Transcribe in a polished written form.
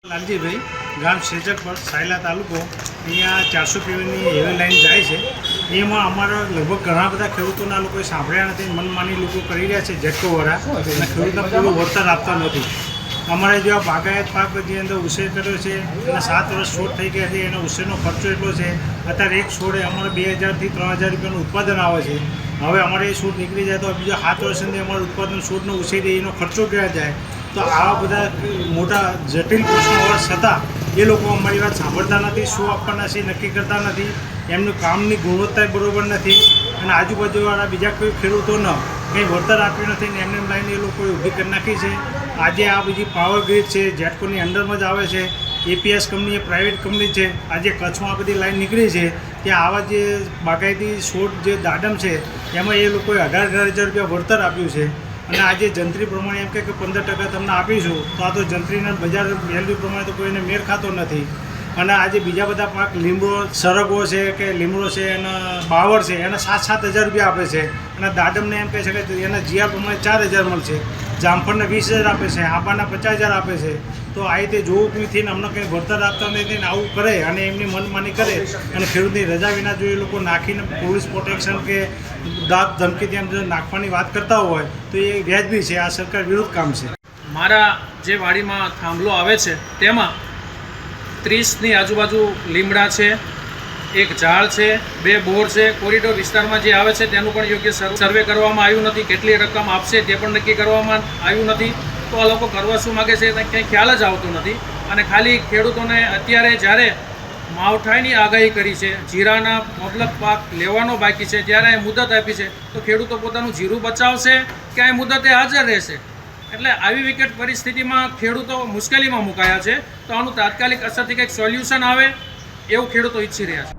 लालजी भाई गाम शेजकपुर सायला तालुको अहींया 400 पीवीની હેવી લાઈન જાય છે એમાં અમારા લગભગ ઘણા બધા ખેડૂતોના લોકોએ સાંભળ્યા નથી, મનમાની લોકો કરી રહ્યા છે ઝટકોવાળા અને ખેડૂતને પૂરું વળતર આપતા નથી। અમારે જેવા બાગાયત પાક જે અંદર ઉછેર કર્યો છે એના 7 વર્ષ છોડ થઈ ગયા છે, એનો ઉછેરનો ખર્ચો એટલો છે। અત્યારે એક છોડે અમારે 2000 થી 3000 રૂપિયાનું ઉત્પાદન આવે છે। હવે અમારે એ છોડ નીકળી જાય તો બીજા 7 વર્ષની અમારું ઉત્પાદન છોડનો ઉછેર એનો ખર્ચો ક્યાં જાય? તો આવા બધા મોટા જટિલ પ્રશ્નો હોવા છતાં એ લોકો અમારી વાત સાંભળતા નથી, શું આપવાના છે નક્કી કરતા નથી, એમનું કામની ગુણવત્તા બરાબર નથી અને આજુબાજુવાળા બીજા કોઈ ખેડૂતોને કંઈ વળતર આપ્યું નથી ને એમને લાઈને એ લોકોએ ઊભી કરી નાખી છે। આજે આ બધી પાવર ગ્રીડ છે જેટકોની અંડરમાં જ આવે છે, એપીએસ કંપની એ પ્રાઇવેટ કંપની છે। આજે કચ્છમાં આ બધી લાઈન નીકળી છે ત્યાં આવા જે બાગાયતી છોડ જે દાડમ છે એમાં એ લોકોએ 18,000 રૂપિયા વળતર આપ્યું છે અને આજે જંત્રી પ્રમાણે એમ કે 15% તમને આપીશું તો આ તો જંત્રીના બજાર વેલ્યુ પ્રમાણે તો કોઈને મેળ ખાતો નથી। અને આજે બીજા બધા પાક લીમડો સરગવો છે કે લીમડો છે એના બાવર છે એના 7,000 રૂપિયા આપે છે અને દાડમને એમ કહે છે કે એના જીઆર પ્રમાણે 4,000 મળશે, જામફળને 20,000 આપે છે, આંબાના 50,000 આપે છે। તો આ રીતે જોવું નથી ને અમને કંઈ વળતર આપતા નથી ને આવું કરે અને એમની મનમાની કરે અને ખેડૂતની રજા વિના જો એ લોકો નાખીને પોલીસ પ્રોટેક્શન કે દાબ ધમકીથી એમ જો નાખવાની વાત કરતા હોય તો એ વ્યાજબી છે, આ સરકાર વિરુદ્ધ કામ છે। મારા જે વાડીમાં થાંભલો આવે છે તેમાં 30ની આજુબાજુ લીમડા છે, એક ઝાડ છે, 2 બોર છે। કોરિડોર વિસ્તારમાં જે આવે છે તેનું પણ યોગ્ય સર્વે કરવામાં આવ્યું નથી, કેટલી રકમ આપશે તે પણ નક્કી કરવામાં આવ્યું નથી। તો આ લોકો કરવા શું માગે છે કંઈ ખ્યાલ જ આવતો નથી અને ખાલી ખેડૂતોને અત્યારે જ્યારે માવઠાની આગાહી કરી છે, જીરાના મબલક પાક લેવાનો બાકી છે, જ્યારે એ મુદત આપી છે તો ખેડૂતો પોતાનું જીરું બચાવશે કે આ મુદતે હાજર રહેશે? એટલે આવી વિકટ પરિસ્થિતિમાં ખેડૂતો મુશ્કેલીમાં મુકાયા છે। તો આનું તાત્કાલિક અસરથી કંઈક સોલ્યુશન આવે એવું ખેડૂતો ઈચ્છી રહ્યા છે।